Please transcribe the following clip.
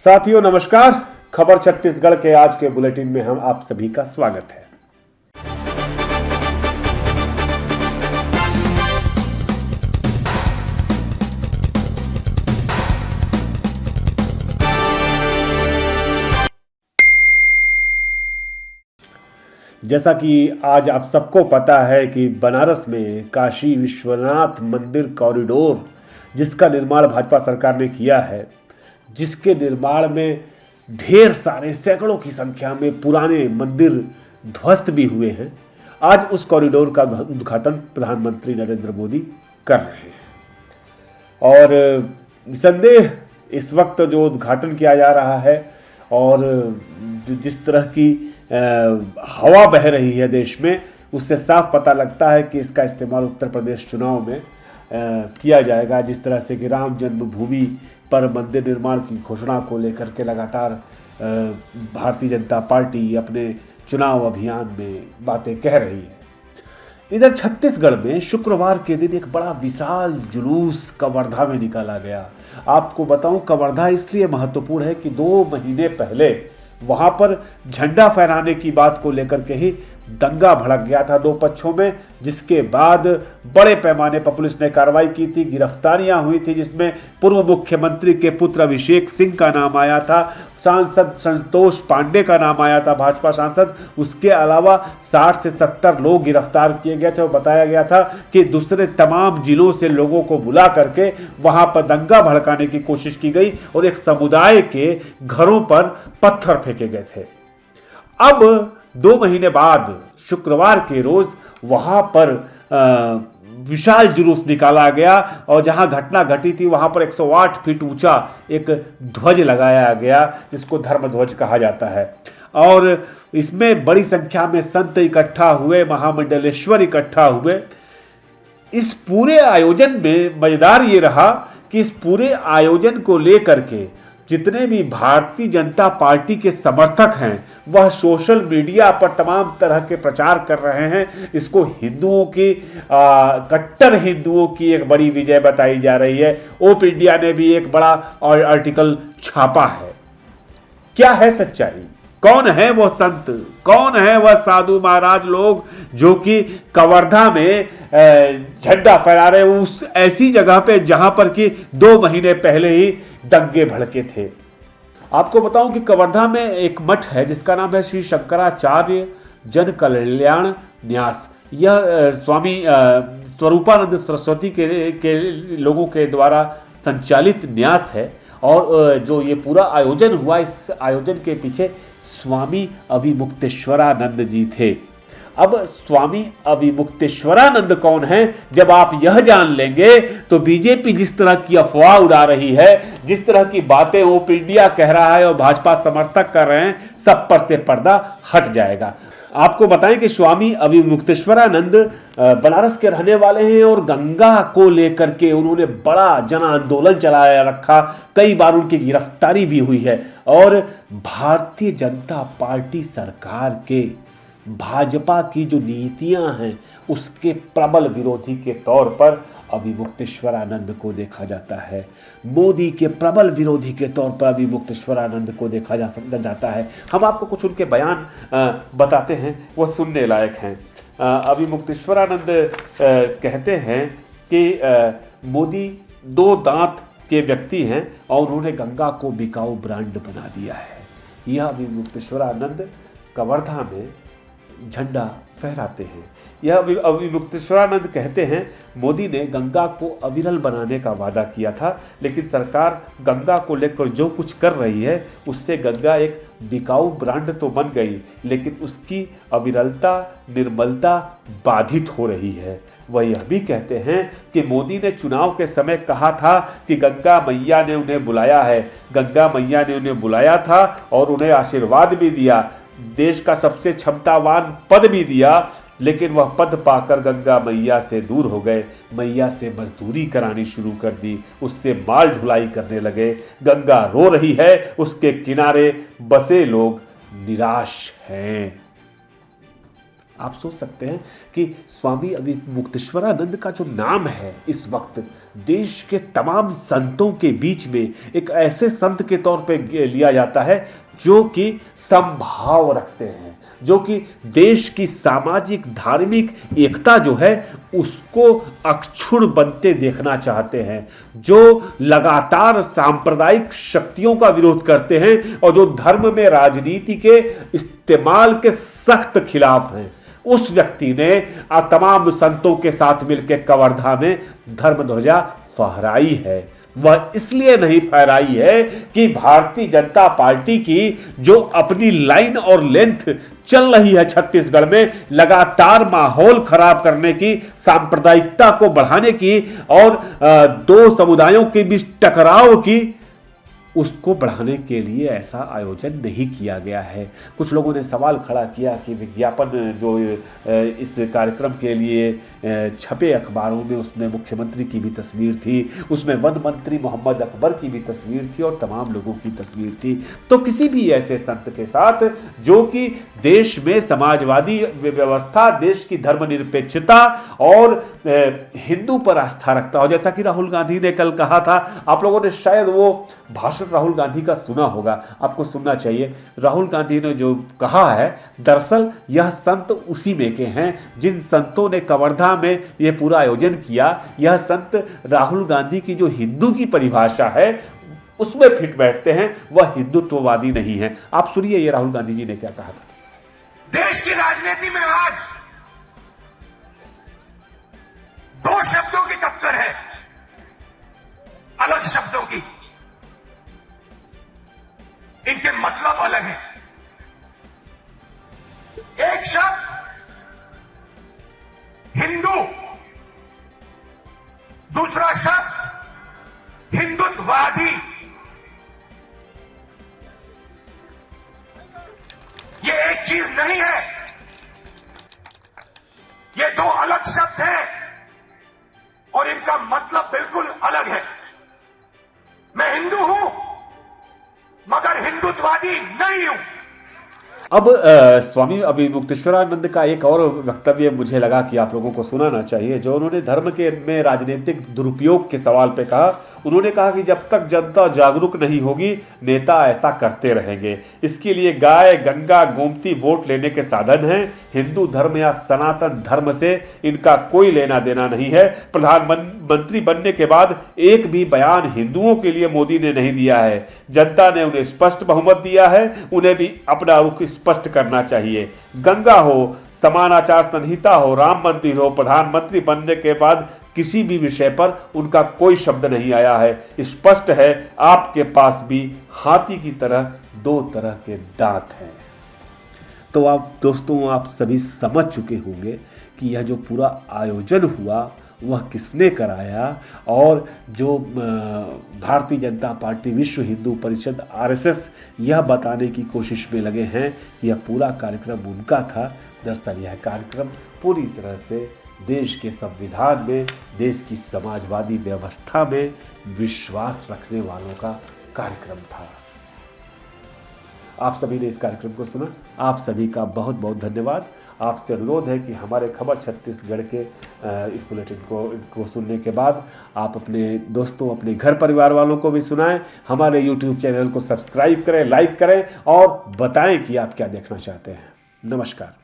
साथियों नमस्कार। खबर छत्तीसगढ़ के आज के बुलेटिन में हम आप सभी का स्वागत है। जैसा कि आज आप सबको पता है कि बनारस में काशी विश्वनाथ मंदिर कॉरिडोर जिसका निर्माण भाजपा सरकार ने किया है, जिसके निर्माण में ढेर सारे सैकड़ों की संख्या में पुराने मंदिर ध्वस्त भी हुए हैं, आज उस कॉरिडोर का उद्घाटन प्रधानमंत्री नरेंद्र मोदी कर रहे हैं। और निसंदेह इस वक्त जो उद्घाटन किया जा रहा है और जिस तरह की हवा बह रही है देश में, उससे साफ पता लगता है कि इसका इस्तेमाल उत्तर प्रदेश चुनाव में किया जाएगा। जिस तरह से कि राम जन्मभूमि पर मंदिर निर्माण की घोषणा को लेकर के लगातार भारतीय जनता पार्टी अपने चुनाव अभियान में बातें कह रही है। इधर छत्तीसगढ़ में शुक्रवार के दिन एक बड़ा विशाल जुलूस कवर्धा में निकाला गया। आपको बताऊं, कवर्धा इसलिए महत्वपूर्ण है कि 2 महीने पहले वहां पर झंडा फहराने की बात को लेकर के ही दंगा भड़क गया था 2 पक्षों में, जिसके बाद बड़े पैमाने पर पुलिस ने कार्रवाई की थी, गिरफ्तारियां हुई थी, जिसमें पूर्व मुख्यमंत्री के पुत्र अभिषेक सिंह का नाम आया था, सांसद संतोष पांडे का नाम आया था, भाजपा सांसद। उसके अलावा 60 से 70 लोग गिरफ्तार किए गए थे और बताया गया था कि दूसरे तमाम जिलों से लोगों को बुला करके वहां पर दंगा भड़काने की कोशिश की गई और एक समुदाय के घरों पर पत्थर फेंके गए थे। अब 2 महीने बाद शुक्रवार के रोज वहां पर विशाल जुलूस निकाला गया और जहां घटना घटी थी वहां पर 108 फीट ऊंचा एक ध्वज लगाया गया, जिसको धर्म ध्वज कहा जाता है। और इसमें बड़ी संख्या में संत इकट्ठा हुए, महामंडलेश्वर इकट्ठा हुए। इस पूरे आयोजन में मजेदार ये रहा कि इस पूरे आयोजन को लेकर के जितने भी भारतीय जनता पार्टी के समर्थक हैं वह सोशल मीडिया पर तमाम तरह के प्रचार कर रहे हैं। इसको हिंदुओं की कट्टर हिंदुओं की एक बड़ी विजय बताई जा रही है। ओप इंडिया ने भी एक बड़ा आर्टिकल छापा है। क्या है सच्चाई? कौन है वो संत, कौन है वह साधु महाराज लोग जो कि कवर्धा में झंडा फहरा रहे, उस ऐसी जगह पे जहां पर कि 2 महीने पहले ही दंगे भड़के थे। आपको बताऊं कि कवर्धा में एक मठ है जिसका नाम है श्री शंकराचार्य जन कल्याण न्यास। यह स्वामी स्वरूपानंद सरस्वती के लोगों के द्वारा संचालित न्यास है। और जो ये पूरा आयोजन हुआ, इस आयोजन के पीछे स्वामी अविमुक्तेश्वरानंद जी थे। अब स्वामी अविमुक्तेश्वरानंद कौन है, जब आप यह जान लेंगे तो बीजेपी जिस तरह की अफवाह उड़ा रही है, जिस तरह की बातें ओप इंडिया कह रहा है और भाजपा समर्थक कर रहे हैं, सब पर से पर्दा हट जाएगा। आपको बताएं कि स्वामी अविमुक्तेश्वरानंद बनारस के रहने वाले हैं और गंगा को लेकर के उन्होंने बड़ा जन आंदोलन चलाया रखा। कई बार उनकी गिरफ्तारी भी हुई है और भारतीय जनता पार्टी सरकार के भाजपा की जो नीतियां हैं उसके प्रबल विरोधी के तौर पर अविमुक्तेश्वरानंद को देखा जाता है। मोदी के प्रबल विरोधी के तौर पर अविमुक्तेश्वरानंद को देखा जाता है। हम आपको कुछ उनके बयान बताते हैं, वह सुनने लायक हैं। अविमुक्तेश्वरानंद कहते हैं कि मोदी 2 दांत के व्यक्ति हैं और उन्होंने गंगा को बिकाऊ ब्रांड बना दिया है। यह अविमुक्तेश्वरानंद कवर्धा में झंडा फहराते हैं। यह अविमुक्तेश्वरानंद कहते हैं, मोदी ने गंगा को अविरल बनाने का वादा किया था, लेकिन सरकार गंगा को लेकर जो कुछ कर रही है उससे गंगा एक बिकाऊ ब्रांड तो बन गई, लेकिन उसकी अविरलता, निर्मलता बाधित हो रही है। वह यह भी कहते हैं कि मोदी ने चुनाव के समय कहा था कि गंगा मैया ने उन्हें बुलाया है, गंगा मैया ने उन्हें बुलाया था और उन्हें आशीर्वाद भी दिया, देश का सबसे क्षमतावान पद भी दिया, लेकिन वह पद पाकर गंगा मैया से दूर हो गए। मैया से मजदूरी करानी शुरू कर दी, उससे माल ढुलाई करने लगे। गंगा रो रही है, उसके किनारे बसे लोग निराश हैं। आप सोच सकते हैं कि स्वामी अविमुक्तेश्वरानंद का जो नाम है इस वक्त देश के तमाम संतों के बीच में एक ऐसे संत के तौर पे लिया जाता है जो कि समभाव रखते हैं, जो कि देश की सामाजिक धार्मिक एकता जो है उसको अक्षुण्ण बनते देखना चाहते हैं, जो लगातार सांप्रदायिक शक्तियों का विरोध करते हैं और जो धर्म में राजनीति के इस्तेमाल के सख्त खिलाफ हैं। उस व्यक्ति ने तमाम संतों के साथ मिलकर कवर्धा में धर्म ध्वजा फहराई है। वह इसलिए नहीं फहराई है कि भारतीय जनता पार्टी की जो अपनी लाइन और लेंथ चल रही है छत्तीसगढ़ में, लगातार माहौल खराब करने की, सांप्रदायिकता को बढ़ाने की और दो समुदायों के बीच टकराव की, उसको बढ़ाने के लिए ऐसा आयोजन नहीं किया गया है। कुछ लोगों ने सवाल खड़ा किया कि विज्ञापन जो इस कार्यक्रम के लिए छपे अखबारों में उसमें मुख्यमंत्री की भी तस्वीर थी, उसमें वन मंत्री मोहम्मद अकबर की भी तस्वीर थी और तमाम लोगों की तस्वीर थी। तो किसी भी ऐसे संत के साथ जो कि देश में समाजवादी व्यवस्था, देश की धर्मनिरपेक्षता और हिंदू पर आस्था रखता हो, जैसा कि राहुल गांधी ने कल कहा था। आप लोगों ने शायद वो भाषण राहुल गांधी का सुना होगा, आपको सुनना चाहिए। राहुल गांधी ने जो कहा है, दरअसल यह संत उसी में के हैं जिन संतों ने कवर्धा में यह पूरा आयोजन किया। यह संत राहुल गांधी की जो हिंदू की परिभाषा है उसमें फिट बैठते हैं, वह हिंदुत्ववादी नहीं है। आप सुनिए ये राहुल गांधी जी ने क्या कहा था। देश की राजनीति में आज दो शब्दों की टक्कर है, अलग शब्दों की। इनके मतलब अलग हैं। एक शब्द हिंदू, दूसरा शब्द हिंदुत्ववादी। ये एक चीज नहीं है, ये दो अलग शब्द हैं और इनका मतलब बिल्कुल अलग है। मैं हिंदू हूं मगर हिंदुत्ववादी नहीं हूं। अब स्वामी अविमुक्तेश्वरानंद का एक और वक्तव्य मुझे लगा कि आप लोगों को सुनाना चाहिए, जो उन्होंने धर्म के में राजनीतिक दुरुपयोग के सवाल पे कहा। उन्होंने कहा कि जब तक जनता जागरूक नहीं होगी नेता ऐसा करते रहेंगे। इसके लिए गाय, गंगा, गोमती वोट लेने के साधन हैं। हिंदू धर्म या सनातन धर्म से इनका कोई लेना देना नहीं है। प्रधानमंत्री बनने के बाद एक भी बयान हिंदुओं के लिए मोदी ने नहीं दिया है। जनता ने उन्हें स्पष्ट बहुमत दिया है, उन्हें भी अपना रुख स्पष्ट करना चाहिए। गंगा हो, समान आचार संहिता हो, राम मंदिर हो, प्रधानमंत्री बनने के बाद किसी भी विषय पर उनका कोई शब्द नहीं आया है। स्पष्ट है आपके पास भी हाथी की तरह दो तरह के दांत हैं। तो आप दोस्तों, आप सभी समझ चुके होंगे कि यह जो पूरा आयोजन हुआ वह किसने कराया और जो भारतीय जनता पार्टी, विश्व हिंदू परिषद, आरएसएस यह बताने की कोशिश में लगे हैं कि यह पूरा कार्यक्रम उनका था। दरअसल यह कार्यक्रम पूरी तरह से देश के संविधान में, देश की समाजवादी व्यवस्था में विश्वास रखने वालों का कार्यक्रम था। आप सभी ने इस कार्यक्रम को सुना, आप सभी का बहुत बहुत धन्यवाद। आपसे अनुरोध है कि हमारे खबर छत्तीसगढ़ के इस बुलेटिन को सुनने के बाद आप अपने दोस्तों, अपने घर परिवार वालों को भी सुनाएं। हमारे YouTube चैनल को सब्सक्राइब करें, लाइक करें और बताएं कि आप क्या देखना चाहते हैं। नमस्कार।